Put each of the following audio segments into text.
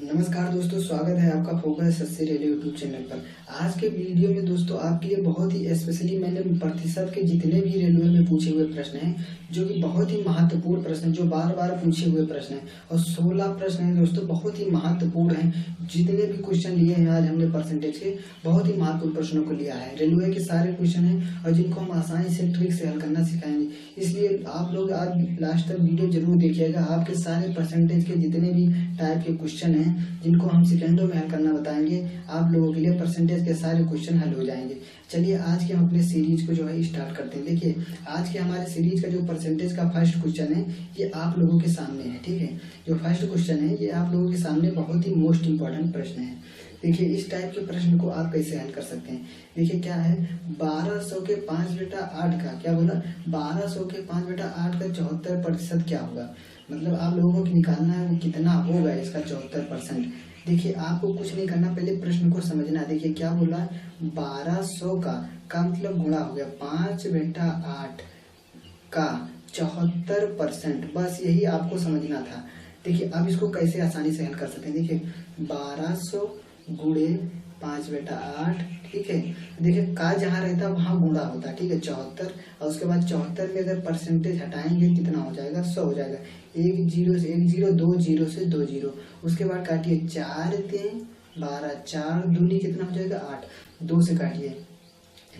नमस्कार दोस्तों, स्वागत है आपका फोकस सस्ती रेलवे यूट्यूब चैनल पर। आज के वीडियो में दोस्तों आपके लिए बहुत ही स्पेशली मैंने प्रतिशत के जितने भी रेलवे में पूछे हुए प्रश्न हैं, जो कि बहुत ही महत्वपूर्ण प्रश्न हैं, जो बार बार पूछे हुए प्रश्न हैं, और 16 प्रश्न हैं दोस्तों, बहुत ही महत्वपूर्ण हैं। जितने भी क्वेश्चन लिए हैं आज हमने परसेंटेज के, बहुत ही महत्वपूर्ण प्रश्नों को लिया है। रेलवे के सारे क्वेश्चन हैं और जिनको हम आसानी से ट्रिक से हल करना सिखाएंगे। इसलिए आप लोग आज लास्ट तक वीडियो जरूर देखिएगा। आपके सारे परसेंटेज के जितने भी टाइप के क्वेश्चन हैं जिनको हम सेकंडों में हल करना बताएंगे, आप लोगों के लिए परसेंटेज के सारे क्वेश्चन हल हो जाएंगे। चलिए आज के हम अपने सीरीज को जो है स्टार्ट करते हैं। देखिए आज के हमारे सीरीज का जो परसेंटेज का फर्स्ट क्वेश्चन है ये आप लोगों के सामने है। ठीक है, जो फर्स्ट क्वेश्चन है ये आप लोगों के सामने बहुत ही मोस्ट इंपॉर्टेंट प्रश्न है। देखिए इस टाइप के प्रश्न को आप कैसे हल कर सकते हैं। देखिए क्या है, 1200 के 5 बटा 8 का क्या बोला, 1200 के 5 बटा 8 का 74% क्या होगा। मतलब आप लोगों को निकालना है वो कितना होगा इसका 74%। देखिए आपको कुछ नहीं करना, पहले प्रश्न को समझना है। देखिए क्या बोला, 1200 का मतलब गुणा हो गया 5 बटा 8 का 74%, बस यही आपको समझना था। देखिए अब इसको कैसे आसानी से हल कर सकते हैं। देखिए 1200 गुणे 5 बटा 8, ठीक है। देखिए का जहाँ रहता है वहां गुणा होता है, ठीक है, 74, और उसके बाद 74 में अगर परसेंटेज हटाएंगे कितना हो जाएगा, 100 हो जाएगा। एक जीरो से एक जीरो, 2 जीरो से 2 जीरो, उसके बाद काटिए 4 3 12, 4 दूनी कितना हो जाएगा 8, 2 से काटिए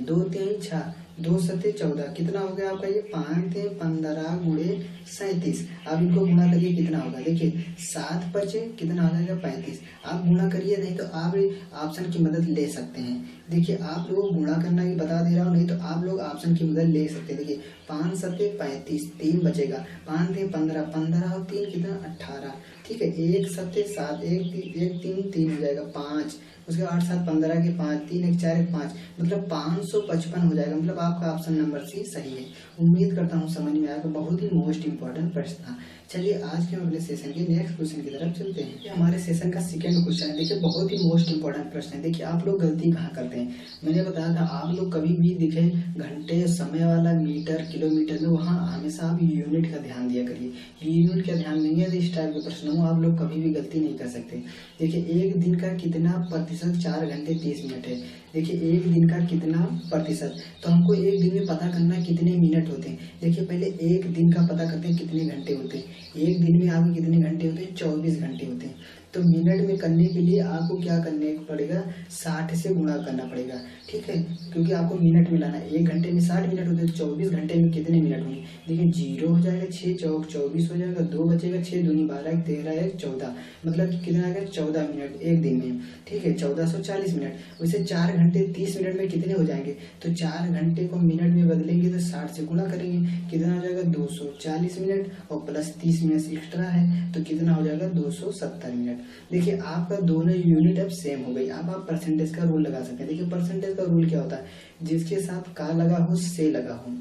2 3 6, 2 7 14, कितना हो गया आपका ये 5 3 15 गुणे 37। अब इनको गुणा करिए कितना होगा। देखिए 7 बचे कितना हो जाएगा 35। आप गुणा करिए, नहीं तो आप ऑप्शन की मदद ले सकते हैं। देखिए आप लोगों को गुणा करना भी बता दे रहा हूँ, नहीं तो आप लोग ऑप्शन की मदद ले सकते हैं। देखिए 5 7 35, 3 बचेगा, 5 3 15, 15 और 3 कितना 18, ठीक है। 1 7 7, 1 3 3 हो जाएगा 5, उसके 8 7 15 के 5, 3 1 4 1 5, मतलब 555 हो जाएगा। मतलब आपका ऑप्शन नंबर सी सही है। उम्मीद करता हूँ समझ में आएगा, बहुत ही मोस्ट इंपॉर्टेंट प्रश्न था। चलिए आज के अगले सेशन के नेक्स्ट क्वेश्चन की तरफ चलते हैं। ये हमारे सेशन का सेकंड क्वेश्चन है। देखिए बहुत ही मोस्ट इंपॉर्टेंट प्रश्न है। देखिए आप लोग गलती कहाँ करते हैं, मैंने बताया था आप लोग कभी भी दिखे घंटे, समय वाला, मीटर, किलोमीटर में, वहाँ हमेशा आप यूनिट का ध्यान दिया करिए। यूनिट का ध्यान नहीं है तो इस टाइप के प्रश्नों में आप लोग कभी भी गलती नहीं कर सकते। देखिए एक दिन का कितना प्रतिशत 4 घंटे 30 मिनट है। देखिए एक दिन का कितना प्रतिशत, तो हमको एक दिन में पता करना है कितने मिनट होते हैं। देखिए पहले एक दिन का पता करते हैं कितने घंटे होते हैं। एक दिन में आपके कितने घंटे होते हैं, 24 घंटे होते हैं। तो मिनट में करने के लिए आपको क्या करने पड़ेगा, 60 से गुणा करना पड़ेगा, ठीक है, क्योंकि आपको मिनट में लाना है। 1 घंटे में 60 मिनट होते हैं, 24 घंटे में कितने मिनट होंगे। देखिए 0 हो जाएगा, 6 चौक 24 हो जाएगा, 2 बचेगा, 6 दूनी 12, 13 1 14, मतलब कितना आएगा 14 मिनट एक दिन में, ठीक है, 1440 मिनट। वैसे 4 घंटे 30 मिनट में कितने हो जाएंगे, तो 4 घंटे को मिनट में बदलेंगे तो 60 से गुणा करेंगे, कितना हो जाएगा 240 मिनट, और प्लस 30 मिनट एक्स्ट्रा है तो कितना हो जाएगा 270 मिनट। देखिए आपका दोनों यूनिट अब सेम हो गई। अब आप परसेंटेज का रूल लगा सकते हैं। देखिए परसेंटेज का रूल क्या होता है, जिसके साथ का लगा हो से लगा हो,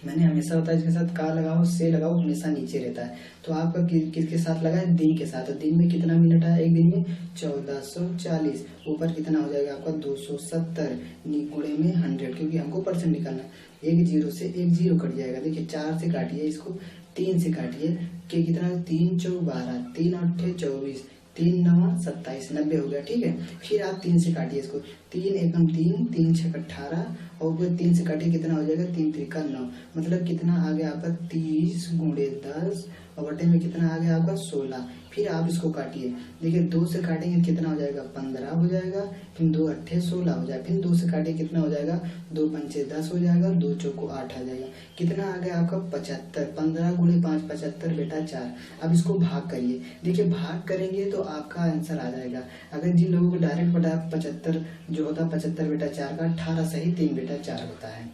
मैंने हमेशा बताया जिसके साथ का लगा हो से लगा हो हमेशा नीचे रहता है। तो आपका किसके साथ लगा है, दिन के साथ। तो दिन में कितना मिनट है, एक दिन में 1440, ऊपर कितना हो जाएगा आपका 270 गुणे में 100, क्योंकि हमको परसेंट निकालना है। एक जीरो से एक जीरो कट जाएगा। देखिए 4 से काटिए इसको, 3 से काटिए कि कितना, 3 चौक 12, 3 8 24, 3 9 27, 90 हो गया, ठीक है। फिर आप 3 से काटिए इसको, 3 एकम 3, 3 6 18, और फिर 3 से काटिए कितना हो जाएगा, 3 3 9, मतलब कितना आ गया आपका 30 गुणे 10, और बटे में कितना आ गया आपका 16। फिर आप इसको काटिए। देखिए 2 से काटेंगे कितना हो जाएगा 15 हो जाएगा, फिर 2 8 16 हो जाएगा, फिर 2 से काटिए कितना हो जाएगा, 2 पंचे 10 हो जाएगा, 2 चौको 8 आ जाएगा, कितना आ गया आपका 75। 15 गुणे 5 75 बेटा 4। अब इसको भाग करिए। देखिए भाग करेंगे तो आपका आंसर आ जाएगा। अगर जिन लोगों को डायरेक्ट बटा 75 जो होता है 75 बेटा 4 का 18 सही 3 बेटा 4 होता है,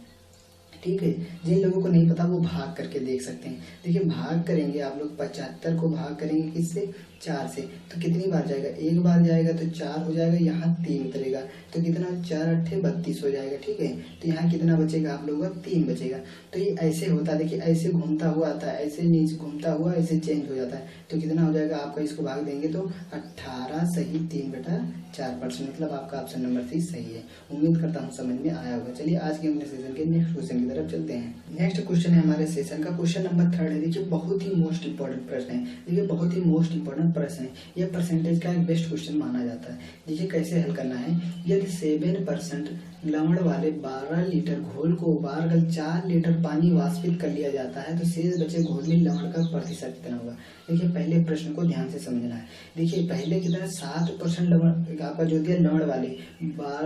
ठीक है। जिन लोगों को नहीं पता वो भाग करके देख सकते हैं। देखिए भाग करेंगे आप लोग, 75 को भाग करेंगे किससे, 4 से, तो कितनी बार जाएगा, एक बार जाएगा तो 4 हो जाएगा, यहाँ 3 उतरेगा तो कितना 4 8 32 हो जाएगा, ठीक है। तो यहाँ कितना बचेगा आप लोगों का 3 बचेगा। तो ये ऐसे होता है। देखिए ऐसे घूमता हुआ आता है, ऐसे नीचे घूमता हुआ ऐसे चेंज हो जाता है। तो कितना हो जाएगा आपका, इसको भाग देंगे तो 18 सही 3 बटा 4%, मतलब आपका ऑप्शन नंबर सी सही है। उम्मीद करता हूँ समझ में आया होगा। चलिए आज के अपने सेशन के नेक्स्ट क्वेश्चन की तरफ चलते हैं। नेक्स्ट क्वेश्चन है हमारे सेशन का क्वेश्चन नंबर 3 है। देखिए बहुत ही मोस्ट इंपॉर्टेंट प्रश्न है। देखिए बहुत ही मोस्ट इंपॉर्टेंट इम्पोर्टेंट प्रश्न है। यह परसेंटेज का एक बेस्ट क्वेश्चन माना जाता है। देखिए कैसे हल करना है। यदि 7% लवण वाले 12 लीटर घोल को उबाल कर 4 लीटर पानी वाष्पित कर लिया जाता है तो शेष बचे घोल में लवण का प्रतिशत कितना होगा। देखिए पहले प्रश्न को ध्यान से समझना है। देखिए पहले कितना 7% लवण आपका जो दिया लवण वाले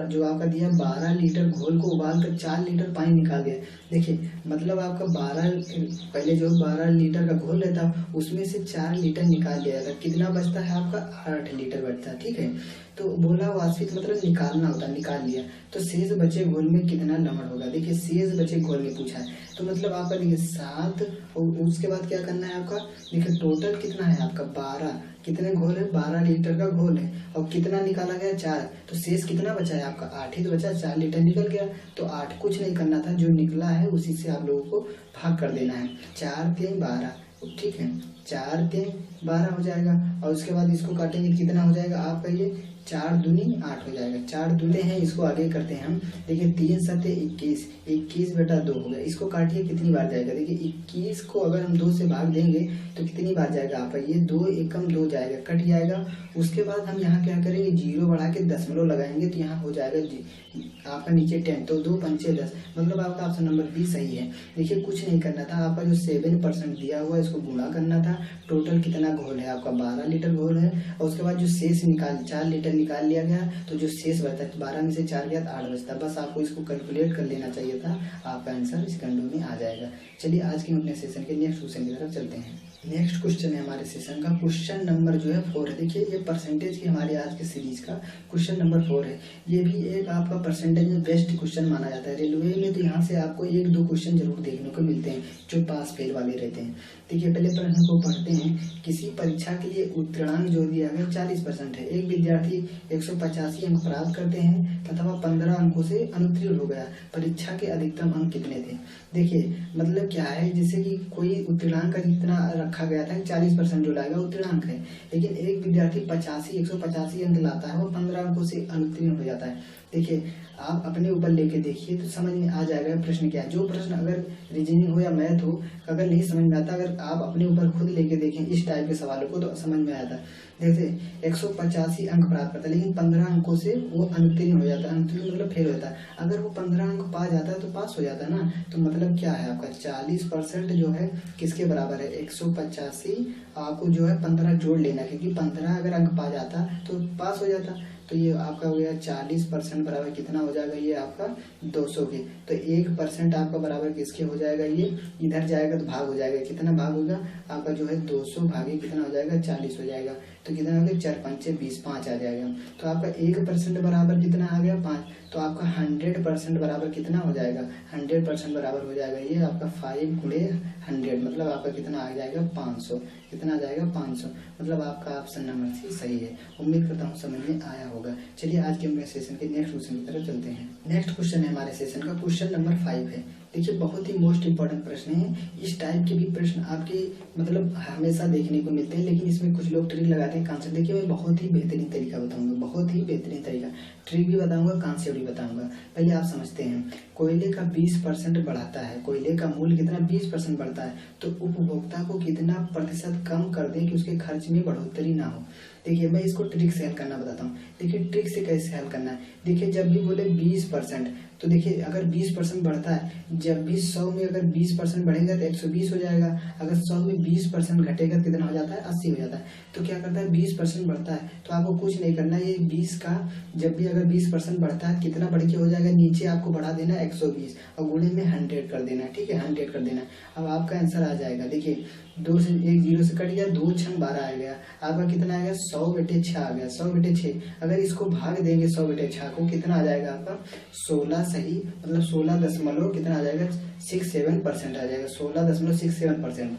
जो आपका दिया 12 लीटर घोल को उबाल कर 4 लीटर पानी निकाल दिया। देखिए मतलब आपका 12 पहले जो 12 लीटर का घोल रहता उसमें से 4 लीटर निकाल लिया जाता, कितना बचता है आपका 8 लीटर बचता है। ठीक है, तो बोला वाष्पित मतलब निकालना होता, निकाल लिया तो शेष बचे घोल में कितना लवण होगा। देखिए शेष बचे घोल में पूछा है तो मतलब आपका देखिए 7 और उसके बाद क्या करना है आपका। देखिए टोटल कितना है आपका 12, कितने घोल है 12 लीटर का घोल है और कितना निकाला गया 4, तो शेष कितना बचा है आपका 8 ही तो बचा, 4 लीटर निकल गया तो 8 कुछ नहीं करना था, जो निकला है उसी से आप लोगों को भाग कर देना है। 4 3 12, ठीक है 4 3 12 हो जाएगा और उसके बाद इसको काटेंगे कितना हो जाएगा आपका ये 4 दूनी 8 हो जाएगा। 4 दूने हैं इसको आगे करते हैं हम। देखिए 3 7 21, 21 बटा 2 हो गया। इसको काटिए कितनी बार जाएगा। देखिए 21 को अगर हम 2 से भाग देंगे तो कितनी बार जाएगा आपका ये 2 एकम 2 जाएगा, कट जाएगा। उसके बाद हम यहाँ क्या करेंगे 0 बढ़ा के दशमलव लगाएंगे तो यहाँ हो जाएगा आपका नीचे 10, तो 2 पंचे 10, मतलब आपका ऑप्शन नंबर बी सही है। देखिए कुछ नहीं करना था, आपका जो 7% दिया हुआ है इसको गुणा करना था। टोटल कितना घोल है आपका 12 लीटर घोल है और उसके बाद जो शेष 4 लीटर निकाल लिया गया तो जो शेष बचता है 12 में से 4 गया तो 8 बचता। बस आपको इसको कैलकुलेट कर लेना चाहिए था, आपका आंसर सेकंडों में आ जाएगा। चलिए आज के अपने सेशन के नेक्स्ट क्वेश्चन की तरफ चलते हैं। नेक्स्ट क्वेश्चन है हमारे सेशन का क्वेश्चन नंबर जो है 4 है। देखिए ये परसेंटेज की हमारी आज के सीरीज का क्वेश्चन नंबर 4 है। ये भी एक आपका परसेंटेज में बेस्ट क्वेश्चन माना जाता है। रेलवे में तो यहाँ से आपको 1-2 क्वेश्चन जरूर देखने को मिलते हैं जो पास फेल वाले रहते हैं। देखिए पहले प्रश्न को पढ़ते हैं। किसी परीक्षा के लिए उत्तीर्णांक जो दिया गया 40% है। एक विद्यार्थी 185 अंक प्राप्त करते हैं तथा वह 15 अंकों से अनुत्तीर्ण हो गया। परीक्षा के अधिकतम अंक कितने थे। देखिए मतलब क्या है, जैसे कि कोई उत्तीर्णांक का जितना रखा गया था 40% जो लाएगा उत्तीर्णांक है, लेकिन एक विद्यार्थी 185 अंक लाता है वो 15 अंकों से अनुत्तीर्ण हो जाता है। देखिए आप अपने ऊपर लेके देखिए तो समझ में आ जाएगा प्रश्न क्या है। जो प्रश्न अगर रीजनिंग हो या मैथ हो अगर नहीं समझ में आता, अगर आप अपने ऊपर खुद लेके देखें इस टाइप के सवालों को तो समझ में आता है। देखते 185 अंक प्राप्त करता है लेकिन 15 अंकों से वो अनुत्तीर्ण हो जाता है। अनुत्तीर्ण मतलब फेल हो जाता है। अगर वो 15 अंक पा जाता है तो पास हो जाता है ना। तो मतलब क्या है आपका 40% जो है किसके बराबर है 185, आपको जो है 15 जोड़ लेना, क्योंकि 15 अगर अंक पा जाता तो पास हो जाता। तो ये आपका हो गया 40% बराबर कितना हो जाएगा ये आपका 200 के। तो 1% आपका बराबर किसके हो जाएगा, ये इधर जाएगा तो भाग हो जाएगा। कितना भाग होगा आपका जो है 200 भागे कितना हो जाएगा 40 हो जाएगा। तो कितना हो गया 4 पंचे 20, 5 आ जाएगा। तो आपका 1% बराबर कितना आ गया 5। तो आपका 100% बराबर कितना हो जाएगा 100% बराबर हो जाएगा ये आपका 5 गुणे 100, मतलब आपका कितना आ जाएगा 500। कितना आ जाएगा 500, मतलब आपका ऑप्शन नंबर सी सही है। उम्मीद करता हूँ समझ में आया होगा। चलिए आज के हमारे सेशन के नेक्स्ट क्वेश्चन की तरफ चलते हैं। नेक्स्ट क्वेश्चन है हमारे सेशन का क्वेश्चन नंबर 5 है। देखिए बहुत ही मोस्ट इंपॉर्टेंट प्रश्न है। इस टाइप के भी प्रश्न आपके मतलब हमेशा देखने को मिलते हैं, लेकिन इसमें कुछ लोग ट्रिक लगाते हैं कॉन्सेप्ट। देखिए मैं बहुत ही बेहतरीन तरीका बताऊंगा, बहुत ही बेहतरीन तरीका, ट्रिक भी बताऊंगा कॉन्सेप्ट भी बताऊंगा। पहले आप समझते हैं कोयले का 20% बढ़ाता है, कोयले का मूल्य कितना 20% बढ़ता है तो उपभोक्ता को कितना प्रतिशत कम कर दें कि उसके खर्च में बढ़ोतरी ना हो। देखिए मैं इसको ट्रिक से हल करना बताता हूँ। देखिए ट्रिक से कैसे हल करना है। देखिए जब भी बोले 20%, तो देखिए अगर 20% बढ़ता है, जब भी 100 में अगर 20% बढ़ेगा तो 120 हो जाएगा। अगर 100 में 20% घटेगा तो कितना हो जाता है 80 हो जाता है। तो क्या करता है 20% बढ़ता है तो आपको कुछ नहीं करना है। ये 20 का जब भी अगर 20% बढ़ता है कितना बढ़ के हो जाएगा, नीचे आपको बढ़ा देना 120 और गुणे में 100 कर देना। ठीक है 100 कर देना। अब आपका आंसर आ जाएगा। देखिए 2 से 1 0 से कट गया, 2 6 12 आ गया। आपका कितना आ गया 100/6 आ गया। 100/6 अगर इसको भाग देंगे 100/6 को कितना आ जाएगा आपका 16 सही, मतलब 16 दशमलव कितना आ जाएगा 67% आ जाएगा। 16.67%।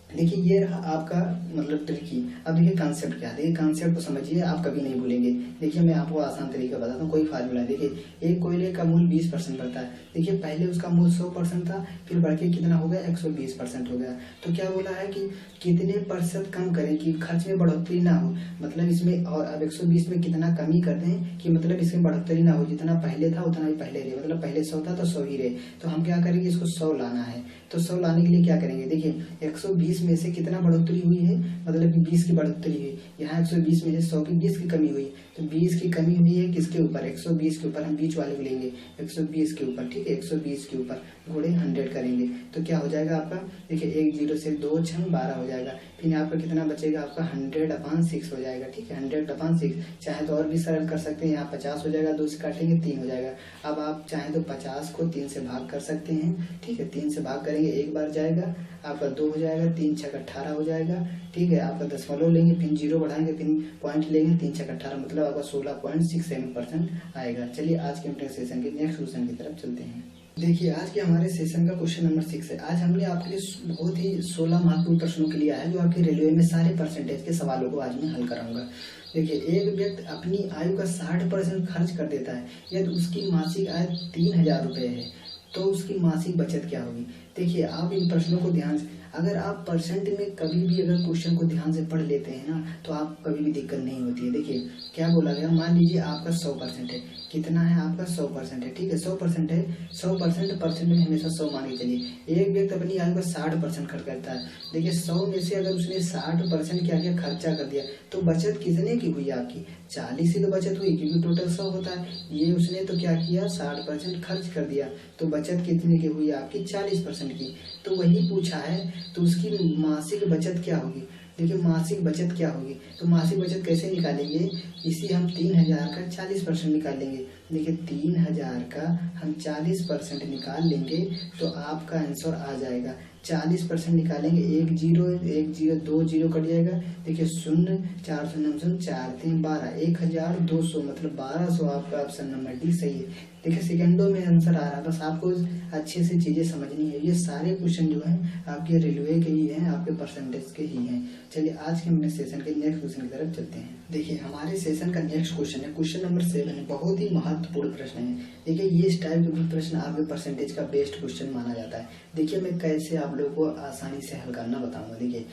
देखिए ये रहा आपका मतलब ट्रिकी। अब देखिए कॉन्सेप्ट क्या है। देखिए कॉन्सेप्ट को समझिए, आप कभी नहीं भूलेंगे। देखिए मैं आपको आसान तरीका बताता हूँ। कोई फार्मूला है। देखिए एक कोयले का मूल्य 20% बढ़ता है। देखिए पहले उसका मूल्य 100% था, फिर बढ़ के कितना हो गया 120% हो गया। तो क्या बोला है कि कितने प्रतिशत कम करें कि खर्च में बढ़ोतरी ना हो, मतलब इसमें, और अब 120 में कितना कमी कर दें कि मतलब इसमें बढ़ोतरी ना हो, जितना पहले था उतना ही पहले रहे, मतलब पहले 100 था तो 100 ही रहे। तो हम क्या करेंगे इसको 100 लाना है। तो 100 लाने के लिए क्या करेंगे, देखिए 120 में से कितना बढ़ोतरी हुई है, मतलब कि 20 की बढ़ोतरी हुई। यहाँ 120 में से 100 की 20 की कमी हुई, तो 20 की कमी हुई है किसके ऊपर, 120 के ऊपर। हम बीच वाले को लेंगे 120 के ऊपर, ठीक है, 120 के ऊपर गुणे 100 करेंगे तो क्या हो जाएगा आपका, देखिए 1 0 से 2 6 12 हो जाएगा। फिर यहाँ पर कितना बचेगा आपका 100/6 हो जाएगा, ठीक है, 100/6। चाहे तो और भी सरल कर सकते हैं, यहाँ 50 हो जाएगा, 2 से काटेंगे 3 हो जाएगा। अब आप चाहें तो 50 को 3 से भाग कर सकते हैं, ठीक है, 3 से भाग करेंगे, एक बार जाएगा आपका 2 हो जाएगा, 3 6 18 हो जाएगा, ठीक है। आपका दशमलव लेंगे, फिर 0 बढ़ाएंगे, फिर पॉइंट लेंगे, 3 6 18, मतलब आपका 16.67% आएगा। चलिए आज के अपने सेशन के नेक्स्ट क्वेश्चन की तरफ चलते हैं। देखिए आज के हमारे सेशन का क्वेश्चन नंबर 6 है। आज हमने आपके लिए बहुत ही 16 महत्वपूर्ण प्रश्नों के लिए आया है, जो आपके रेलवे में सारे परसेंटेज के सवालों को आज मैं हल कराऊंगा। देखिए एक व्यक्ति अपनी आयु का 60% खर्च कर देता है, यदि उसकी मासिक आय 3000 रुपये है तो उसकी मासिक बचत क्या होगी। देखिए आप इन प्रश्नों को ध्यान से, अगर आप परसेंट में कभी भी अगर क्वेश्चन को ध्यान से पढ़ लेते हैं ना, तो आप कभी भी दिक्कत नहीं होती है। देखिए क्या बोला गया, मान लीजिए आपका 100% है, कितना है आपका 100% है, ठीक है, 100% है, 100% परसेंट में हमेशा 100 मान के चलिए। एक व्यक्ति अपनी आयु का 60% खर्च करता है, देखिए 100 में से अगर उसने 60% क्या किया, खर्चा कर दिया, तो बचत कितने की हुई आपकी, 40 ही तो बचत हुई, क्योंकि टोटल 100 होता है। ये उसने तो क्या किया, 60% खर्च कर दिया, तो बचत कितने की हुई आपकी, 40% की। तो वही पूछा है, तो उसकी मासिक बचत क्या होगी। देखिए मासिक बचत क्या होगी, तो मासिक बचत कैसे निकालेंगे, इसी हम 3000 का 40% निकाल लेंगे। देखिए 3000 का हम 40% निकाल लेंगे तो आपका आंसर आ जाएगा, 40% निकालेंगे, 1 0 1 0 2 0 कट जाएगा। देखिए 0 4 0 0 4 3 12, 1200, मतलब 1200 आपका ऑप्शन नंबर डी सही है। देखिए सेकंडों में आंसर आ रहा है, बस आपको अच्छे से चीजें समझनी है। ये सारे क्वेश्चन जो हैं आपके रेलवे के ही हैं, आपके परसेंटेज के ही हैं। चलिए आज के अपने सेशन के नेक्स्ट क्वेश्चन की तरफ चलते हैं। देखिए हमारे सेशन का नेक्स्ट क्वेश्चन है, क्वेश्चन नंबर 7 है, बहुत ही महत्वपूर्ण प्रश्न है। देखिए ये इस टाइप के प्रश्न आपके परसेंटेज का बेस्ट क्वेश्चन माना जाता है। देखिए मैं कैसे आप लोगों को आसानी से हल करना बताऊंगा। देखिए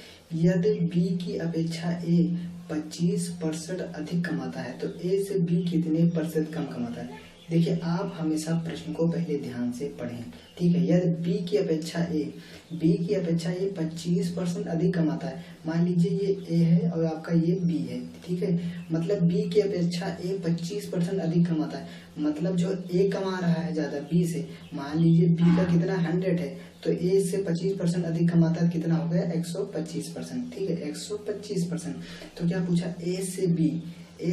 यदि बी की अपेक्षा ए 25% अधिक कमाता है तो ए से बी कितने प्रतिशत कम कमाता है। देखिए आप हमेशा प्रश्न को पहले ध्यान से पढ़ें, ठीक है। यदि बी की अपेक्षा ए 25% अधिक कमाता है, मान लीजिए ये ए है और आपका ये बी है, ठीक है, मतलब बी की अपेक्षा ए 25% अधिक कमाता है, मतलब जो ए कमा रहा है ज्यादा बी से, मान लीजिए बी का कितना 100 है, तो ए से 25% अधिक कमाता है, कितना हो गया 125%, ठीक है, 125%। तो क्या पूछा, ए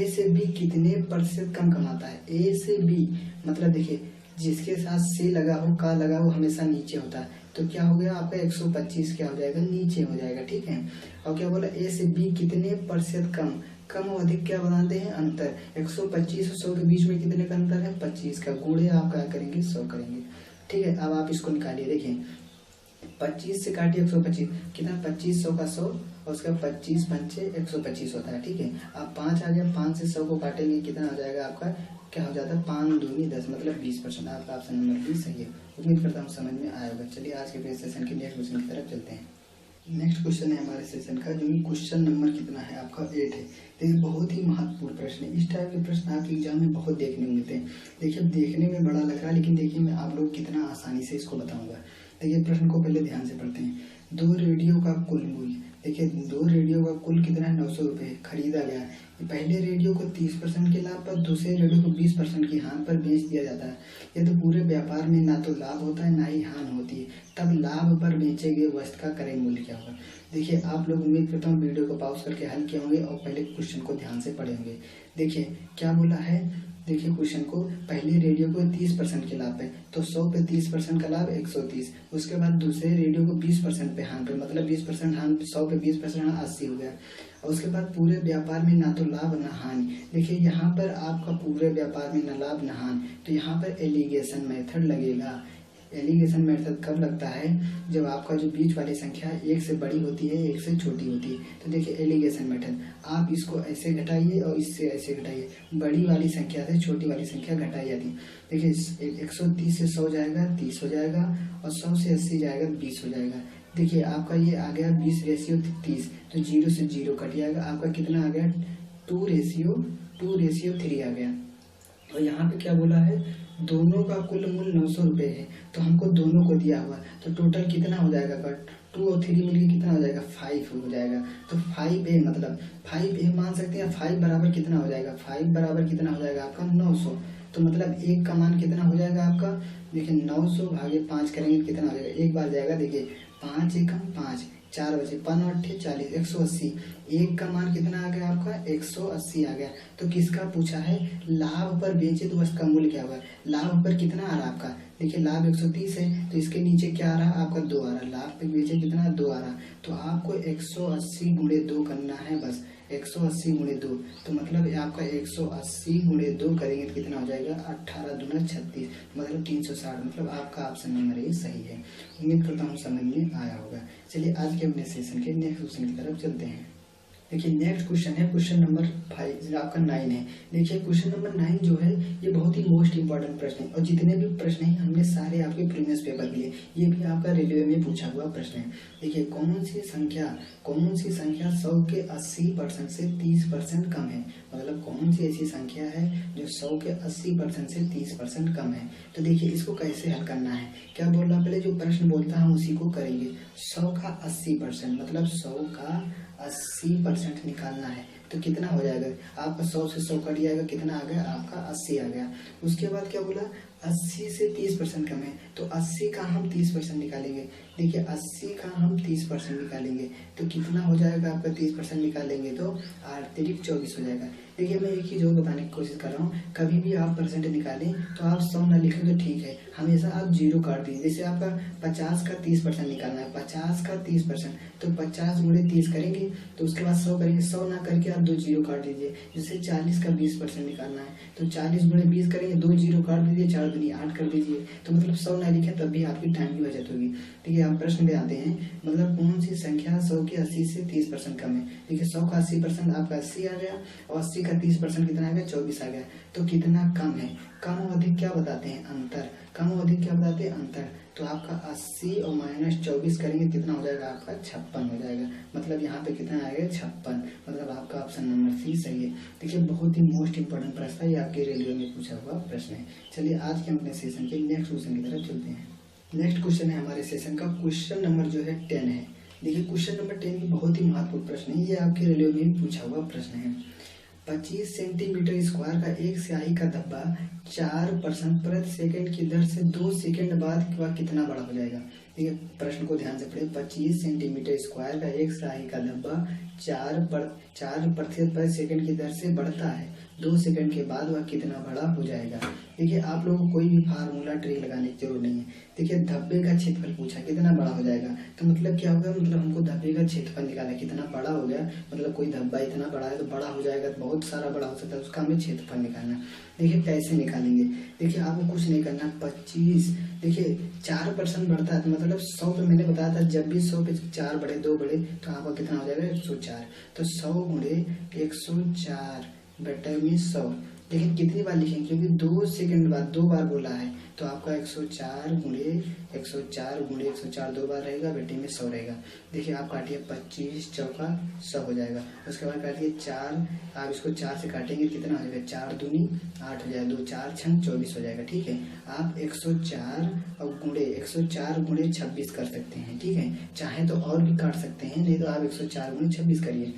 से बी कितने प्रतिशत कम कमाता है। ए से बी मतलब देखिए जिसके साथ से लगा हो, का लगा हो, हमेशा नीचे होता है, तो क्या हो गया आपका 125 क्या हो जाएगा, नीचे हो जाएगा, ठीक है। और क्या बोला, ए से बी कितने प्रतिशत कम और अधिक क्या बनाते हैं, अंतर। 125 और 100 के बीच में कितने का अंतर है, 25 का, गुणे आप क्या करेंगे 100 करेंगे, ठीक है। अब आप इसको निकालिए, देखिए 25 से काटिए 125, कितना 25 100 का 100 और उसका 25 पंचे 125 होता है, ठीक है। अब 5 आ गया, 5 से 100 को काटेंगे, कितना हो जाएगा आपका, क्या हो जाता है 5 दूनी 10, मतलब 20%। आपका ऑप्शन नंबर बी सही है। उम्मीद करता हूँ समझ में आया होगा। चलिए आज के सेशन के नेक्स्ट क्वेश्चन की तरफ चलते हैं। नेक्स्ट क्वेश्चन है हमारे सेशन का, जो कि क्वेश्चन नंबर कितना है आपका 8 है। देखिए बहुत ही महत्वपूर्ण प्रश्न है, इस टाइप के प्रश्न आपके एग्जाम में बहुत देखने को मिलते हैं। देखिए अब देखने में बड़ा लग रहा है, लेकिन देखिए मैं आप लोग कितना आसानी से इसको बताऊंगा। देखिए प्रश्न को पहले ध्यान से पढ़ते हैं। 2 रेडियो का कुल मूल्य, देखिए 2 रेडियो का कुल कितना है, 900 रुपये खरीदा गया। पहले रेडियो को 30% के लाभ पर, दूसरे रेडियो को 20% की हानि पर बेच दिया जाता है। यह तो पूरे व्यापार में ना तो लाभ होता है ना ही हानि होती है, तब लाभ पर बेचे गए वस्तु का क्रय मूल्य क्या होगा। देखिए आप लोग, उम्मीद करता हूँ वीडियो को पॉज करके हल किए होंगे और पहले क्वेश्चन को ध्यान से पढ़े होंगे। देखिए क्या बोला है, देखिए क्वेश्चन को, पहले रेडियो को 30% के लाभ पे, तो 100 पे 30% का लाभ 130, उसके बाद दूसरे रेडियो को 20% पे हानि पे, मतलब 20% हानि, 100 पे 20% 80 हो गया। और उसके बाद पूरे व्यापार में ना तो लाभ ना हानि। देखिए यहाँ पर आपका पूरे व्यापार में ना लाभ ना हानि, तो यहाँ पर एलिगेशन मेथड लगेगा। एलिगेशन मेथड कब लगता है, जब आपका जो बीच वाली संख्या 1 से बड़ी होती है 1 से छोटी होती है। तो देखिए एलिगेशन मेथड, आप इसको ऐसे घटाइए और इससे ऐसे घटाइए, बड़ी वाली संख्या से छोटी वाली संख्या घटाई जाती है। देखिए 130 से 100 जाएगा 30 हो जाएगा, और 100 से 80 जाएगा 20 हो जाएगा। देखिए आपका ये आ गया 20:30, तो 0 से 0 कट जाएगा, आपका कितना आ गया 2:3 आ गया। और यहाँ पे क्या बोला है, दोनों का कुल मूल्य 900 रुपये है, तो हमको दोनों को दिया हुआ, तो टोटल कितना हो जाएगा, कट 2 और 3 मिलके कितना हो जाएगा, 5 हो जाएगा। तो 5A मतलब 5A मान सकते हैं, 5 बराबर कितना हो जाएगा, 5 बराबर कितना हो जाएगा आपका 900। तो मतलब एक का मान कितना हो जाएगा आपका, देखिए 900 भागे 5 करेंगे कितना हो जाएगा, एक बार जाएगा, देखिए 5 एकम 5, 4 बचे 5 8 40, 180। एक का मान कितना आ गया आपका, 180 आ गया। तो किसका पूछा है, लाभ पर बेचे तो वस्तु का मूल्य क्या हुआ, लाभ पर कितना आ रहा आपका, देखिए लाभ 130 है, तो इसके नीचे क्या आ रहा आपका 2 आ रहा, लाभ पे बेचे कितना 2 आ रहा, तो आपको 180 गुणे 2 करना है बस, 180 गुणे 2, तो मतलब आपका 180 गुणे 2 करेंगे तो कितना हो जाएगा, 18 दूना 36, मतलब 360, मतलब आपका ऑप्शन नंबर ये सही है। उम्मीद करता हूँ समझ में आया होगा। चलिए आज के अपने सेशन के नेक्स्ट क्वेश्चन की तरफ चलते हैं। देखिए नेक्स्ट क्वेश्चन है क्वेश्चन नंबर 5, आपका 9 है। देखिए क्वेश्चन नंबर 9 जो है ये बहुत ही मोस्ट इंपॉर्टेंट प्रश्न है, और जितने भी प्रश्न हैं हमने सारे आपके प्रीवियस पेपर के लिए, ये भी आपका रेलवे में पूछा हुआ प्रश्न है। देखिए कौन सी संख्या 100 के 80% से 30% कम है, मतलब कौन सी ऐसी संख्या है जो 100 के 80% से 30% कम है। तो देखिए इसको कैसे हल करना है, क्या बोल रहा, पहले जो प्रश्न बोलता है हम उसी को करेंगे। 100 का 80% मतलब 100 का 80% निकालना है, तो कितना हो जाएगा आपका, 100 से 100 कट जाएगा, कितना आ गया आपका 80 आ गया। उसके बाद क्या बोला, 80 से 30% कम है, तो 80 का हम 30% निकालेंगे। देखिए 80 का हम 30% निकालेंगे तो कितना हो जाएगा आपका, 30% निकालेंगे तो 8 तिरिक 24 हो जाएगा। देखिए मैं एक ही जो बताने की कोशिश कर रहा हूँ, कभी भी आप परसेंट निकालें तो आप 100 ना लिखें तो ठीक है, हमेशा आप 0 काट दीजिए। जैसे आपका 50 का 30% निकालना है, 50 का 30%, तो 50 गुणे 30 करेंगे, तो उसके बाद 100 करेंगे, 100 ना करके आप 2 0 काट दीजिए। जैसे 40 का 20% निकालना है, तो 40 गुणे 20 करेंगे, 2 0 काट दीजिए, 4 दूनी 8 कर दीजिए, तो मतलब 100 ना लिखें तब भी आपकी टाइम की बचत होगी। ठीक है, हम प्रश्न पे आते हैं, मतलब कौन सी संख्या 100 के 80 से 30% कम है। देखिए 100 का 80% आपका 80 आ गया, और 80 का 30% कितना आ गया, 24 आ गया। तो कितना कम है, कम और अधिक क्या बताते हैं, अंतर, कम और अधिक क्या बताते हैं, अंतर। तो आपका 80 और -24 करेंगे कितना हो जाएगा आपका 56 हो जाएगा, मतलब यहाँ पे कितना आएगा 56, मतलब आपका ऑप्शन नंबर सी सही है। देखिए बहुत ही मोस्ट इंपोर्टेंट प्रश्न है, ये आपके रेलवे में पूछा हुआ प्रश्न है। चलिए आज के अपने सेशन के नेक्स्ट क्वेश्चन की तरफ चलते हैं। नेक्स्ट क्वेश्चन है हमारे सेशन का, क्वेश्चन नंबर जो है 10 है। देखिए क्वेश्चन नंबर 10 भी बहुत ही महत्वपूर्ण प्रश्न है, ये आपके रेलवे में भी पूछा हुआ प्रश्न है। 25 सेंटीमीटर स्क्वायर का एक स्याही का धब्बा 4% प्रति सेकंड की दर से 2 सेकंड बाद वह कितना बड़ा हो जाएगा। देखिए प्रश्न को ध्यान से पढ़िए, 25 सेंटीमीटर स्क्वायर का एक स्याही का धब्बा 4% प्रति सेकंड की दर से बढ़ता है, 2 सेकंड के बाद वह कितना बड़ा हो जाएगा। देखिए आप लोगों को कोई भी फार्मूला ट्रिक लगाने की जरूरत नहीं है। देखिए धब्बे का क्षेत्रफल पूछा कितना बड़ा हो जाएगा, तो मतलब क्या होगा, मतलब हमको धब्बे का क्षेत्रफल निकालना है, कितना बड़ा हो गया, मतलब कोई धब्बा इतना बड़ा है तो बड़ा हो जाएगा, तो बहुत सारा बड़ा हो सकता है, उसका हमें क्षेत्रफल निकालना। देखिए कैसे निकालेंगे, देखिए आपको कुछ नहीं करना, 25 देखिए 4% बढ़ता है, तो मतलब 100 पे मैंने बताया था, जब भी 100 पे 4 बढ़े 2 बढ़े तो आपका कितना हो जाएगा 104, तो 100 गुणे 104 बटे में 100। लेकिन कितनी बार लिखेंगे, क्योंकि 2 सेकंड बाद 2 बार बोला है, तो आपका 104 गुणे 104 2 बार रहेगा, बेटे में 100 रहेगा। देखिए आप काटिए 25 चौका 100 हो जाएगा, उसके बाद काटिए 4, आप इसको 4 से काटेंगे कितना हो जाएगा, 4 दूनी 8 हो जाएगा, 2 4 6 24 हो जाएगा। ठीक है, आप 104 और गुणे 104 गुणे 26 कर सकते हैं। ठीक है, चाहे तो और भी काट सकते हैं, नहीं तो आप 104 गुणे 26 करिए।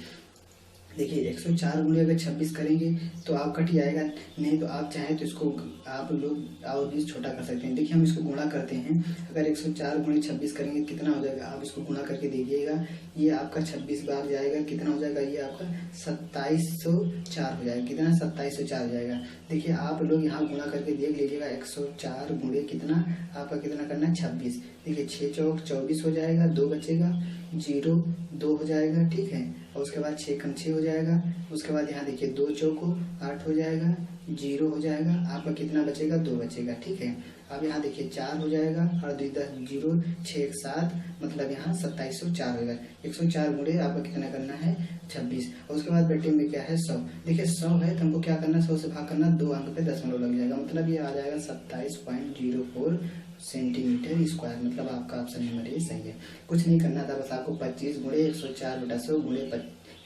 देखिए 104 गुणे अगर 26 करेंगे तो आप कट जाएगा, नहीं तो आप चाहें तो इसको आप लोग और भी छोटा कर सकते हैं। देखिए हम इसको गुणा करते हैं, अगर 104 गुणे 26 करेंगे कितना हो जाएगा, आप इसको गुणा करके देखिएगा, ये आपका 26 बार जाएगा, कितना हो जाएगा, ये आपका 2704 हो जाएगा, कितना 2704 हो जाएगा। देखिए आप लोग यहाँ गुणा करके देख लीजिएगा, 104 गुणे कितना आपका कितना करना है 26। देखिए 6 चौक 24 हो जाएगा, 2 बचेगा, 0 2 हो जाएगा। ठीक है, और उसके बाद 6 कम 6 हो जाएगा, उसके बाद यहाँ देखिए 2 चौको 8 हो जाएगा, 0 हो जाएगा, आपका कितना बचेगा 2 बचेगा। ठीक है, अब यहाँ देखिए 4 हो जाएगा, और 2 10 0 6 1 7, मतलब यहाँ 2704 होगा। 104 गुणे आपका कितना करना है 26, और उसके बाद बेटे में क्या है 100। देखिए 100 है तो हमको क्या करना, 100 से भाग करना, 2 अंक पे दशमलव लग जाएगा, मतलब ये आ जाएगा 27.04 सेंटीमीटर स्क्वायर, मतलब आपका ऑप्शन नंबर ये सही है। कुछ नहीं करना था, बस आपको 25 गुणे 104 बटा 100 गुणे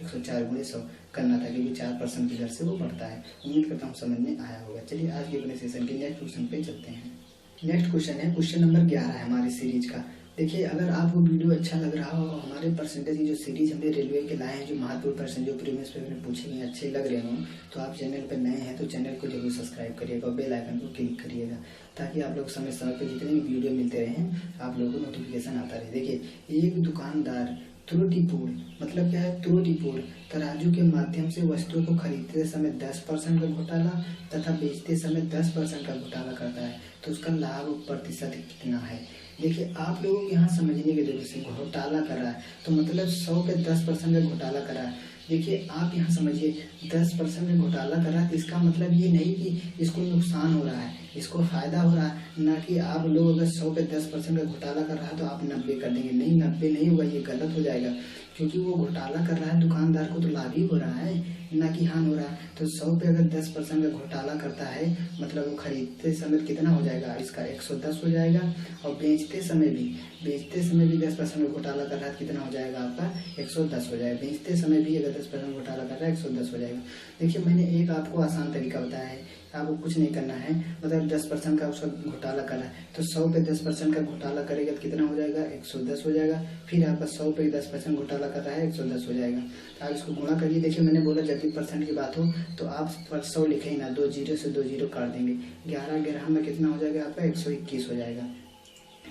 104 गुणे 100, करना था, क्योंकि 4% की दर से वो बढ़ता है। उम्मीद करता हूँ समझ में आया होगा। चलिए आज के अपने सेशन के नेक्स्ट क्वेश्चन पे चलते हैं। नेक्स्ट क्वेश्चन है क्वेश्चन नंबर 11 है हमारी सीरीज का। देखिए, अगर आपको वीडियो अच्छा लग रहा हो, हमारे परसेंटेज की जो सीरीज हमने रेलवे के लाए हैं, जो महत्वपूर्ण परसेंट जो प्रीवियस पेपर में पूछे गए अच्छे लग रहे हों, तो आप चैनल पर नए हैं तो चैनल को जरूर सब्सक्राइब करिएगा और बेल आइकन को क्लिक करिएगा, ताकि आप लोग समय समय पर जितने भी वीडियो मिलते रहें आप लोगों को नोटिफिकेशन आता रहे। देखिए, एक दुकानदार त्रुटिपूर्ण, मतलब क्या है, त्रुटिपूर्ण तराजू के माध्यम से वस्तुओं को खरीदते समय 10% का घोटाला तथा बेचते समय 10% का घोटाला करता है, तो उसका लाभ प्रतिशत कितना है। देखिए, आप लोगों को यहाँ समझने की जरूरत है, घोटाला कर रहा है तो मतलब 100 पे 10% का घोटाला कर रहा है। देखिए, आप यहाँ समझिए 10% का घोटाला कर रहा है तो इसका मतलब ये नहीं कि इसको नुकसान हो रहा है, इसको फायदा हो रहा है, ना कि आप लोग अगर 100 पे 10% का घोटाला कर रहा है तो आप 90 कर देंगे। नहीं, 90 नहीं होगा, ये गलत हो जाएगा, क्योंकि वो घोटाला कर रहा है, दुकानदार को तो लाभ ही हो रहा है, ना कि हानि हो रहा है। तो 100 पे अगर 10% का घोटाला करता है मतलब वो खरीदते समय कितना हो जाएगा, इसका 110 हो जाएगा, और बेचते समय भी 10% का घोटाला कर रहा है, कितना हो जाएगा आपका 110 हो जाएगा। बेचते समय भी अगर 10% घोटाला कर रहा है 110 हो जाएगा। देखिए, मैंने एक आपको आसान तरीका बताया है, आपको कुछ नहीं करना है, मतलब 10% का उसका घोटाला कर रहा है तो 100 पे 10% का घोटाला करेगा तो कितना हो जाएगा, 110 हो जाएगा। फिर आपका 100 पे 10% घोटाला कर रहा है 110 हो जाएगा, तो आप इसको गुणा करिए। देखिए, मैंने बोला जब भी परसेंट की बात हो तो आप 100 लिखे ही ना, 2 जीरो से 2 जीरो काट देंगे, 11 में कितना हो जाएगा आपका 121 हो जाएगा।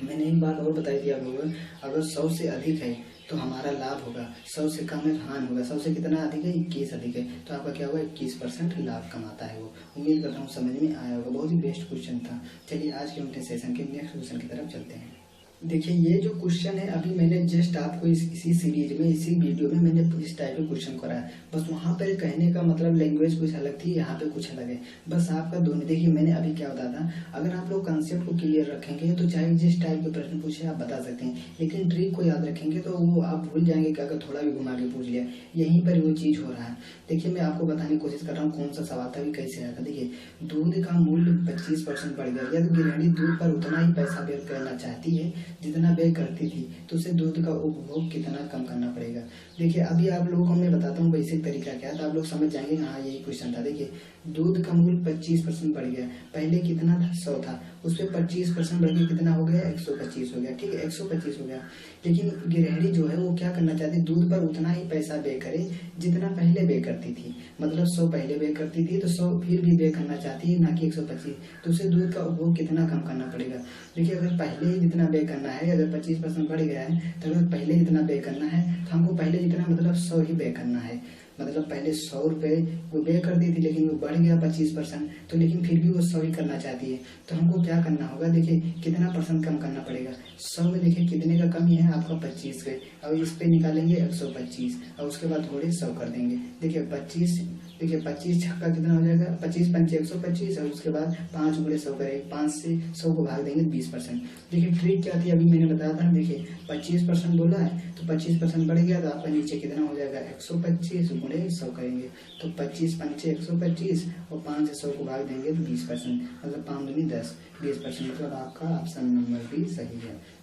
मैंने एक बात और बताई थी आप लोगों को, अगर 100 से अधिक है तो हमारा लाभ होगा, 100 से कम है तो हानि होगा। 100 से कितना अधिक है, 21 अधिक है, तो आपका क्या होगा, 21% लाभ कमाता है वो। उम्मीद करता हूँ समझ में आया होगा, बहुत ही बेस्ट क्वेश्चन था। चलिए आज के अपने सेशन के नेक्स्ट क्वेश्चन की तरफ चलते हैं। देखिए, ये जो क्वेश्चन है अभी मैंने जस्ट आपको इसी सीरीज में, इसी वीडियो में मैंने इस टाइप के क्वेश्चन कराया, बस वहाँ पर कहने का मतलब लैंग्वेज कुछ अलग थी, यहाँ पे कुछ अलग है, बस आपका दोनों। देखिए, मैंने अभी क्या बताया था, अगर आप लोग कंसेप्ट को क्लियर रखेंगे तो चाहे जिस टाइप के प्रश्न पूछे आप बता सकते हैं, लेकिन ट्रिक को याद रखेंगे तो वो आप भूल जाएंगे कि अगर थोड़ा भी घुमा के पूछ लिया, यहीं पर वो चीज़ हो रहा है। देखिए, मैं आपको बताने की कोशिश कर रहा हूँ कौन सा सवाल था, भी कैसे आया था। देखिए, दूध का मूल्य 25% बढ़ गया, यदि गृहिणी दूध पर उतना ही पैसा व्यय करना चाहती है जितना व्यय करती थी, तो उसे दूध का उपभोग कितना कम करना पड़ेगा। देखिए, अभी आप लोगों को मैं बताता हूँ बेसिक तरीका क्या है, तो आप लोग समझ जाएंगे हाँ यही क्वेश्चन था। देखिए, दूध का मूल्य 25% बढ़ गया, पहले कितना था 100 था, उस पर 25% बढ़ के कितना हो गया 125 हो गया, ठीक है 125 हो गया। लेकिन गृहिणी जो है वो क्या करना चाहती है, दूध पर उतना ही पैसा व्यय करे जितना पहले व्यय करती थी, मतलब 100 पहले व्यय करती थी तो 100 फिर भी व्यय करना चाहती है, ना कि 125, तो उसे दूध का उपभोग कितना कम करना पड़ेगा। देखिए, अगर पहले ही जितना व्यय करना है, अगर 25% बढ़ गया है तो अगर पहले जितना व्यय करना है तो हमको पहले जितना मतलब 100 ही व्यय करना है, मतलब पहले 100 रुपये वो व्यय कर दी थी लेकिन वो बढ़ गया 25%, तो लेकिन फिर भी वो 100 ही करना चाहती है, तो हमको क्या करना होगा, देखिए कितना परसेंट कम करना पड़ेगा। 100 में देखिए कितने का कमी है आपका 25 के, अब इस पे निकालेंगे 125 और उसके बाद थोड़े 100 कर देंगे। देखिए 25, देखिए 25 छक्का कितना हो जाएगा, 25 पंचे 125, और उसके बाद 5 गुणे 100 करेंगे, 5 से 100 को भाग देंगे 20%। देखिए ट्रिक क्या थी, अभी मैंने बताया था, देखिए 25% बोला है तो 25% बढ़ गया तो आपका नीचे कितना हो जाएगा 125 गुणे 100 करेंगे, तो 25 पंचे 125 और 5 से 100 को भाग देंगे तो 20%, मतलब 5 दूनी 10, 20%, मतलब आपका ऑप्शन नंबर भी सही है।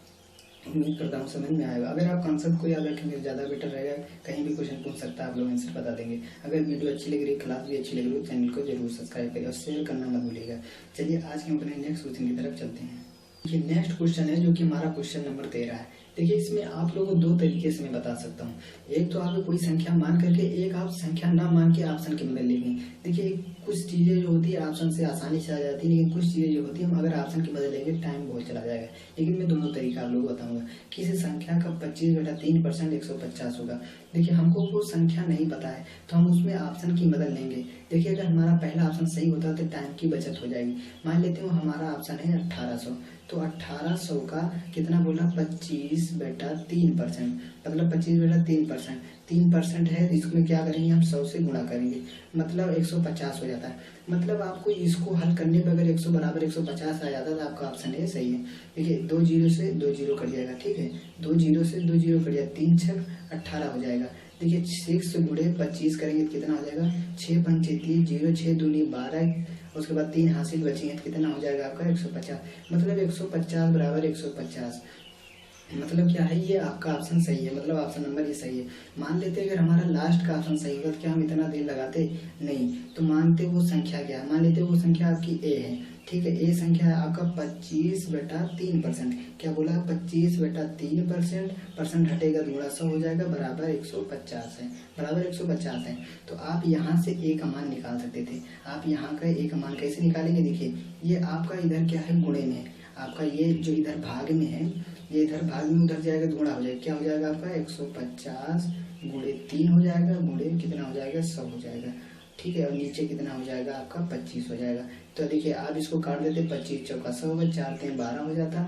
उम्मीद करता हूँ समझ में आएगा। अगर आप कॉन्सेप्ट को याद रखेंगे ज़्यादा बेटर रहेगा, कहीं भी क्वेश्चन पूछ सकता है आप लोग आंसर बता देंगे। अगर वीडियो अच्छी लग रही है, क्लास भी अच्छी लग रही है, चैनल को जरूर सब्सक्राइब करिए और शेयर करना मत भूलिएगा। चलिए आज के अपने नेक्स्ट क्वेश्चन की तरफ चलते हैं। ये नेक्स्ट क्वेश्चन है जो कि हमारा क्वेश्चन नंबर 13 है। देखिए, इसमें आप लोगों को दो तरीके से मैं बता सकता हूँ, एक तो आप कोई संख्या मान करके, एक आप संख्या ना मान के ऑप्शन की मदद लेंगे। देखिए कुछ चीज़ें जो होती है ऑप्शन से आसानी से आ जाती है, लेकिन कुछ चीज़ें जो होती है हम अगर ऑप्शन की मदद लेंगे टाइम बहुत चला जाएगा। लेकिन मैं दोनों तरीका आप लोगों को बताऊंगा। किसी संख्या का 25/3% 150 होगा। देखिए हमको वो संख्या नहीं पता है तो हम उसमें ऑप्शन की मदद लेंगे। देखिए अगर हमारा पहला ऑप्शन सही होता तो टाइम की बचत हो जाएगी। मान लेते हो हमारा ऑप्शन है 1800, तो 1800 का कितना बोला 25/3%, मतलब 25/3%, 3% है, इसमें क्या करेंगे हम 100 से गुणा करेंगे, मतलब 150 हो जाता है। मतलब आपको इसको हल करने पर अगर 100 बराबर 150 आ जाता है तो आपका ऑप्शन ए सही है। देखिए 2 जीरो से 2 जीरो कट जाएगा, ठीक है 2 जीरो से 2 जीरो कट जाएगा, 3 छक 18 हो जाएगा। देखिए 6 से गुणे 25 करेंगे तो कितना हो जाएगा 6 पंचे 30, 0 6 दूनी 12, उसके बाद 3 हासिल बचेंगे तो कितना हो जाएगा आपका 150, मतलब 150 बराबर 150। मतलब क्या है, ये आपका ऑप्शन सही है, मतलब ऑप्शन नंबर ये सही है। मान लेते अगर हमारा लास्ट का ऑप्शन सही होगा तो क्या हम इतना देर लगाते? नहीं। तो मानते वो संख्या क्या है, मान लेते वो संख्या आपकी ए है, ठीक है। ए संख्या है आपका 25/3%। क्या बोला? 25/3%। परसेंट हटेगा तो गुणा 100 हो जाएगा, बराबर 150 है, बराबर 150 है। तो आप यहाँ से ए का मान निकाल सकते थे। आप यहाँ का ए का मान कैसे निकालेंगे? देखिए, ये आपका इधर क्या है, गुणे में है। आपका ये जो इधर भाग में है, ये इधर भाग में उधर जाएगा तो गुणा हो जाएगा। क्या हो जाएगा आपका? 150 गुणे 3 हो जाएगा, गुणे कितना हो जाएगा? 100 हो जाएगा, ठीक है। और नीचे कितना हो जाएगा आपका? 25 हो जाएगा। तो देखिए आप इसको काट देते, 25 चौका 100 होगा, 4 3 12 हो जाता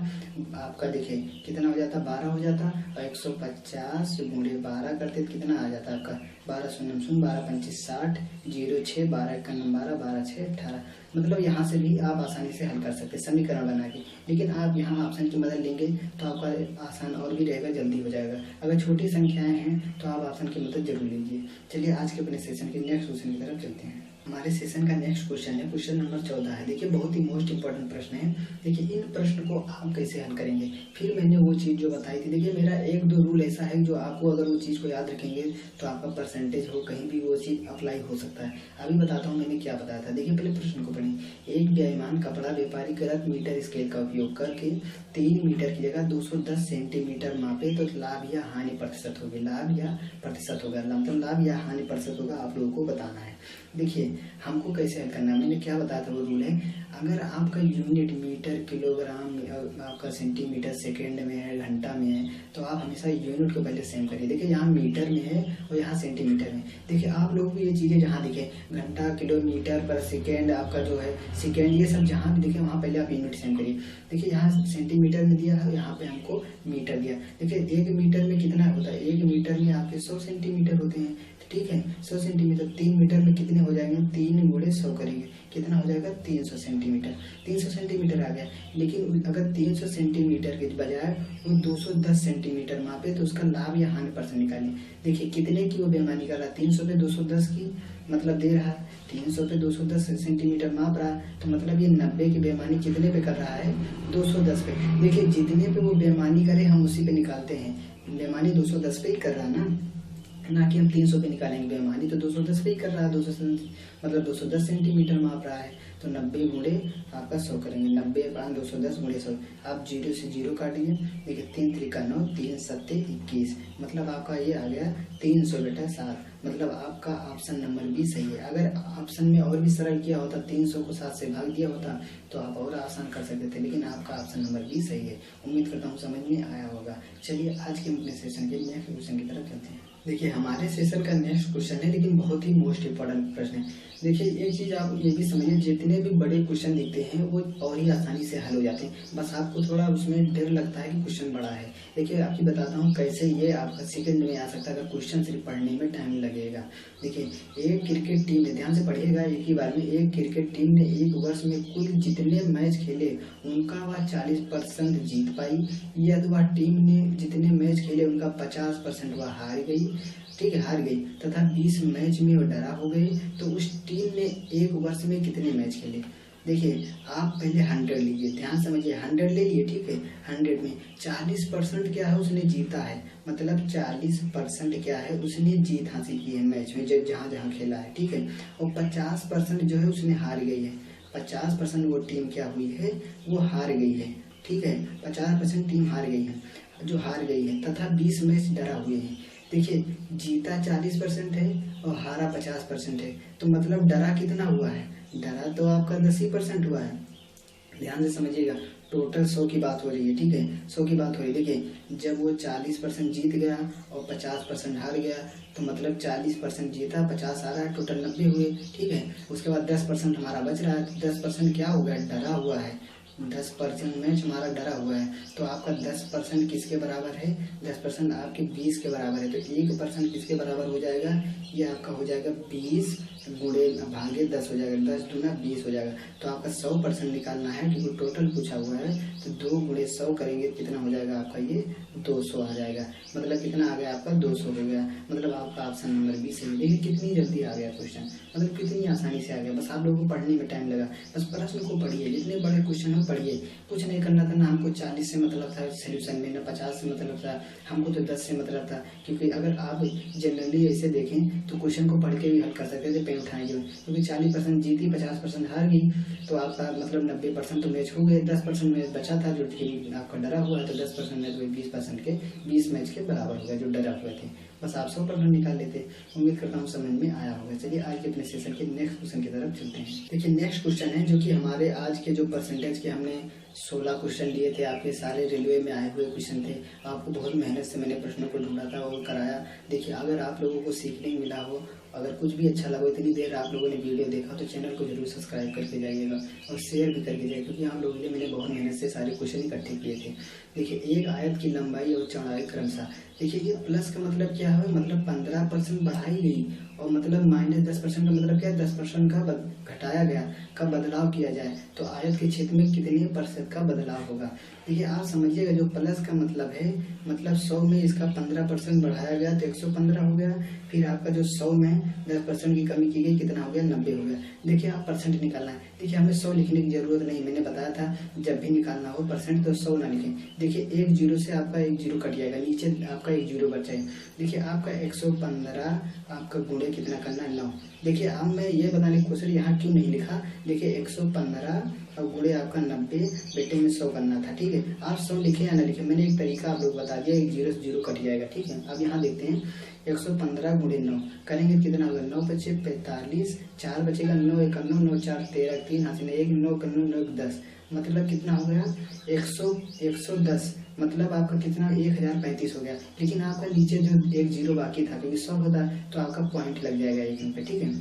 आपका। देखिए कितना हो जाता? 12 हो जाता। और 150 गुणे 12 करते तो कितना आ जाता आपका? 12 शून्य शून्य, 12 25 60, 0 6, 12 1 12, 12 6 18। मतलब यहाँ से भी आप आसानी से हल कर सकते हैं समीकरण बना के। लेकिन आप यहाँ ऑप्शन की मदद लेंगे तो आपका आसान और भी रहेगा, जल्दी हो जाएगा। अगर छोटी संख्याएं हैं तो आप ऑप्शन की मदद जरूर लीजिए। चलिए आज के अपने सेशन के नेक्स्ट क्वेश्चन की तरफ चलते हैं। हमारे सेशन का नेक्स्ट क्वेश्चन है, क्वेश्चन नंबर 14 है। देखिए बहुत ही मोस्ट इंपॉर्टेंट प्रश्न है। देखिए इन प्रश्न को आप कैसे हल करेंगे, फिर मैंने वो चीज़ जो बताई थी। देखिए मेरा 1-2 रूल ऐसा है जो आपको अगर वो चीज़ को याद रखेंगे तो आपका परसेंटेज हो कहीं भी वो चीज़ अप्लाई हो सकता है। अभी बताता हूँ मैंने क्या बताया था। देखिए पहले प्रश्न को पढ़ें। एक व्ययमान कपड़ा व्यापारी गलत मीटर स्केल का उपयोग करके 3 मीटर की जगह 210 सेंटीमीटर मापे तो लाभ या हानि प्रतिशत होगी। लाभ या प्रतिशत होगा, मतलब लाभ या हानि प्रतिशत होगा, आप लोगों को बताना है। देखिए हमको कैसे हल करना है, मैंने क्या बताया था वो रूल है। अगर आपका यूनिट मीटर, किलोग्राम, आपका सेंटीमीटर, सेकंड में है, घंटा में है, तो आप हमेशा यूनिट को पहले सेम करिए। देखिए यहाँ मीटर में है और यहाँ सेंटीमीटर में। देखिए आप लोगों को ये चीज़ें जहाँ दिखे, घंटा, किलोमीटर पर सेकेंड, आपका जो है सेकेंड, ये सब जहाँ भी दिखे वहाँ पहले आप यूनिट सेम करिए। देखिए यहाँ सेंटीमीटर में दिया है, यहाँ पे हमको मीटर दिया। देखिए 1 मीटर में कितना होता है? 1 मीटर में आपके 100 सेंटीमीटर होते हैं, ठीक है। 100 सेंटीमीटर 3 मीटर में कितने हो जाएंगे? 3 गुणे 100 करेंगे, कितना हो जाएगा? 300 सेंटीमीटर। 300 सेंटीमीटर आ गया। लेकिन अगर 300 सेंटीमीटर के बजाय वो 210 सेंटीमीटर मापे तो उसका लाभ या हानि परसेंट निकालें। देखिए कितने की वो बेईमानी कर रहा है? 300 पे 210 की मतलब दे रहा है, 300 पे 210 सेंटीमीटर माप रहा है, तो मतलब ये 90 की बेईमानी कितने पे कर रहा है? 210 पे। देखिए जितने पे वो बेईमानी करे हम उसी पे निकालते हैं। बेईमानी 210 पे ही कर रहा है ना कि हम 300 पे निकालेंगे। बेईमानी तो 210 पे ही कर रहा है, 210 सेंटीमीटर माप रहा है। तो 90 गुणे आपका 100 करेंगे, 90/210 गुणे 100। आप 0 से 0 काटिए। देखिए 3 त्रिका 9, 3 सत्ते 21, मतलब आपका ये आ गया 300/7। मतलब आपका ऑप्शन नंबर बी सही है। अगर ऑप्शन में और भी सरल किया होता, 300 को 7 से भाग दिया होता तो आप और आसान कर सकते थे, लेकिन आपका ऑप्शन नंबर बी सही है। उम्मीद करता हूँ समझ में आया होगा। चलिए आज के अपने सेशन के नेक्स्ट क्वेश्चन की तरफ चलते हैं। देखिए हमारे सेशन का नेक्स्ट क्वेश्चन है, लेकिन बहुत ही मोस्ट इंपॉर्टेंट प्रश्न है। देखिए एक चीज़ आप ये भी समझिए, जितने भी बड़े क्वेश्चन दिखते हैं वो और ही आसानी से हल हो जाते हैं, बस आपको थोड़ा उसमें डर लगता है कि क्वेश्चन बड़ा है। देखिए आपकी बताता हूँ कैसे ये आपका सेकंड में आ सकता है अगर क्वेश्चन सिर्फ पढ़ने में टाइम लगेगा। देखिए एक क्रिकेट टीम ने, ध्यान से पढ़िएगा एक ही बार में, एक क्रिकेट टीम ने एक वर्ष में कुल जितने मैच खेले उनका वह 40% जीत पाई। यदि वह टीम ने जितने मैच खेले उनका 50% वह हार गई, ठीक है, हार गई, तथा 20 मैच में वो डरा हो गई, तो उस टीम ने एक वर्ष में कितने मैच खेले? देखिए आप पहले 100 लीजिए, ध्यान समझिए, 100 ले लिए, ठीक है। 100 में 40% क्या है? उसने जीता है, मतलब 40% क्या है? उसने जीत हासिल की है मैच में, जहाँ जहाँ खेला है, ठीक है। और 50% जो है उसने हार गई है। 50% वो टीम क्या हुई है? वो हार गई है, ठीक है। 50% टीम हार गई है, जो हार गई है, तथा 20 मैच डरा हुए हैं। देखिए जीता 40% है और हारा 50% है, तो मतलब डरा कितना हुआ है? डरा तो आपका 10% हुआ है। ध्यान से समझिएगा, टोटल 100 की बात हो रही है, ठीक है, 100 की बात हो रही है। देखिए जब वो 40% जीत गया और 50% हार गया, तो मतलब 40% जीता, 50 हारा, टोटल 90 हुए, ठीक है। उसके बाद 10% हमारा बच रहा है, तो 10% क्या हो गया? डरा हुआ है। 10% मैच हमारा डरा हुआ है, तो आपका 10% किसके बराबर है? 10% आपके 20 के बराबर है, तो 1% किसके बराबर हो जाएगा? ये आपका हो जाएगा 20 गुणे भागे 10 हो जाएगा, 10 दूना 20 हो जाएगा। तो आपका 100% निकालना है, क्योंकि टोटल पूछा हुआ है, तो 2 गुणे 100 करेंगे कितना हो जाएगा आपका? ये 200 आ जाएगा। मतलब कितना आ गया आपका 200 हो गया। मतलब आपका ऑप्शन नंबर बी सही। देखिए कितनी जल्दी आ गया क्वेश्चन, मतलब कितनी आसानी से आ गया। बस आप लोगों को पढ़ने में टाइम लगा। बस प्रश्न को पढ़िए, जितने बड़े क्वेश्चन हो पढ़िए। कुछ नहीं करना था ना, हमको 40 से मतलब था सोल्यूशन में, ना 50 से मतलब था, हमको तो 10 से मतलब था। क्योंकि अगर आप जनरली ऐसे देखें तो क्वेश्चन को पढ़ के भी हल कर सकते थे पेन उठाएंगे। क्योंकि 40% जीती, 50% हार गई, तो आपका मतलब 90% तो मैच हो गए। 10% मैच बचा था जो कि आपका डरा हुआ है, तो 10% मैच 20% के 20 मैच के बराबर हो गया जो डरा हुए थे। बस आप 100% निकाल लेते। उम्मीद करता हूँ समझ में आया होगा। चलिए आज के अपने सेशन के नेक्स्ट क्वेश्चन की तरफ चलते हैं। देखिए नेक्स्ट क्वेश्चन है जो कि हमारे आज के जो परसेंटेज के हमने 16 क्वेश्चन लिए थे, आपके सारे रेलवे में आए हुए क्वेश्चन थे। आपको बहुत मेहनत से मैंने प्रश्नों को ढूंढा था और कराया। देखिए अगर आप लोगों को सीखने को मिला हो, अगर कुछ भी अच्छा लगा, इतनी देर आप लोगों ने वीडियो देखा, तो चैनल को जरूर सब्सक्राइब करके जाइएगा और शेयर भी करके जाइए, क्योंकि आप लोगों के लिए मैंने बहुत मेहनत से सारे क्वेश्चन इकट्ठे किए थे। देखिए एक आयत की लंबाई और चौड़ाई क्रमशः। देखिए ये प्लस का मतलब क्या है, मतलब 15% बढ़ाई गई, और मतलब -10% का मतलब क्या है, 10% का घटाया गया, का बदलाव किया जाए तो आयत के क्षेत्र में कितने % का बदलाव होगा। देखिए आप समझिएगा, जो प्लस का मतलब है, मतलब 100 में इसका 15% बढ़ाया गया तो 115 हो गया। फिर आपका जो 100 में 10% की कमी की गई, कितना हो गया, 90 हो गया। देखिए आप परसेंट निकालना है। देखिए हमें 100 लिखने की जरूरत नहीं, मैंने बताया था जब भी निकालना हो परसेंट तो 100 ना लिखें। देखिए एक जीरो से आपका एक जीरो कट जाएगा, नीचे आपका एक जीरो बच जाएगा। देखिए आपका 115 आपका गुणे कितना करना है, 9। देखिए अब मैं ये बताने की कोशिश यहाँ क्यों नहीं लिखा। देखिए 115 और गुणे आपका 90, बेटे में 100 करना था। ठीक है, आप 100 लिखे या ना लिखे, मैंने एक तरीका आप लोग बता दिया, एक जीरो से जीरो कट जाएगा। ठीक है, अब यहाँ देखते हैं 115 गुणे 9 करेंगे कितना होगा, 9 बचे 45, 4 बचेगा, 9 1 9 9 4 13, 3 हाथ में 1, 9 9 9 10, मतलब कितना हो गया 110। मतलब आपका कितना 1035 हो गया। लेकिन आपका नीचे जो एक जीरो बाकी था, क्योंकि 100 होता तो आपका पॉइंट लग जाएगा एक अंक पे। ठीक है,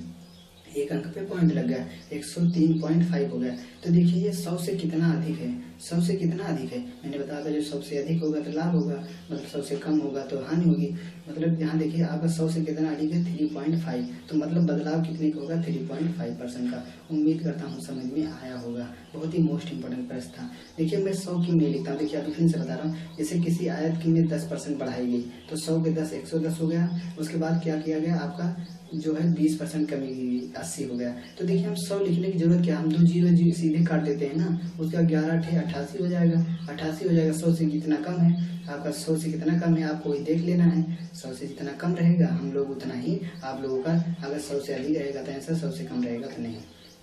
एक अंक पे पॉइंट लग गया, 103.5 हो गया। तो देखिए ये 100 से कितना अधिक है, 100 से कितना अधिक है, मैंने बताया था जो 100 से अधिक होगा तो लाभ होगा, मतलब 100 से कम होगा तो हानि होगी। मतलब यहाँ देखिए आपका 100 से कितना अधिक है, 3.5, तो मतलब बदलाव कितने का होगा, 3.5% का। उम्मीद करता हूँ समझ में आया होगा। बहुत ही मोस्ट इंपोर्टेंट प्रश्न था। देखिए मैं 100 की नहीं लिखता हूँ। देखिए अभी फिर से बता रहा हूँ, जैसे किसी आयत की में 10% बढ़ाई गई तो 100 के 10 110 हो गया। उसके बाद क्या किया गया, आपका जो है 20% कमी की 80 हो गया। तो देखिए हम 100 लिखने की जरूरत क्या, हम 2 जीरो सीधे काट देते हैं ना, उसका 11 × 88 हो जाएगा, 88 हो जाएगा। 100 से कितना कम है आपका, 100 से कितना कम है आपको वही देख लेना है। 100 से जितना कम रहेगा हम लोग उतना ही आप लोगों का, अगर 100 से अधिक रहेगा तो आंसर, 100 से कम रहेगा तो नहीं।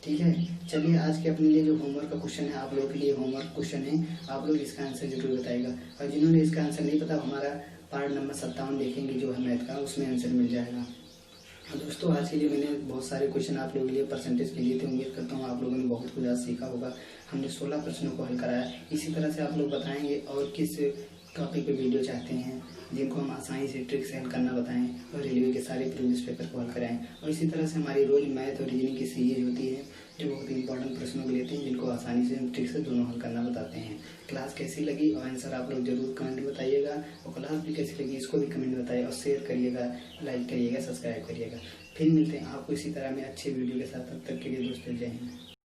ठीक है, चलिए आज के अपने लिए जो होमवर्क का क्वेश्चन है, आप लोगों के लिए होमवर्क क्वेश्चन है, आप लोग इसका आंसर जरूर बताएगा। और जिन्होंने इसका आंसर नहीं पता, हमारा पार्ट नंबर 57 देखेंगे जो है मैथ का, उसमें आंसर मिल जाएगा। दोस्तों आज के लिए मैंने बहुत सारे क्वेश्चन आप लोगों के लिए परसेंटेज के लिए थे। उम्मीद करता हूँ आप लोगों ने बहुत कुछ आज सीखा होगा। हमने 16 प्रश्नों को हल कराया। इसी तरह से आप लोग बताएंगे और किस टॉपिक पे वीडियो चाहते हैं जिनको हम आसानी से ट्रिक से हल करना बताएं, और रेलवे के सारे प्रीवियस पेपर को हल कराएं। और इसी तरह से हमारी रोज मैथ और रीजनिंग की सीरीज होती है जो बहुत ही इंपॉर्टेंट प्रश्नों को लेते हैं, जिनको आसानी से हम ट्रिक से दोनों हल करना बताते हैं। क्लास कैसी लगी और आंसर आप लोग जरूर कमेंट में बताइएगा, और क्लास भी कैसी लगी इसको भी कमेंट में बताइए, और शेयर करिएगा, लाइक करिएगा, सब्सक्राइब करिएगा। फिर मिलते हैं आपको इसी तरह में अच्छे वीडियो के साथ। तब तक के लिए दोस्तों जय हिंद।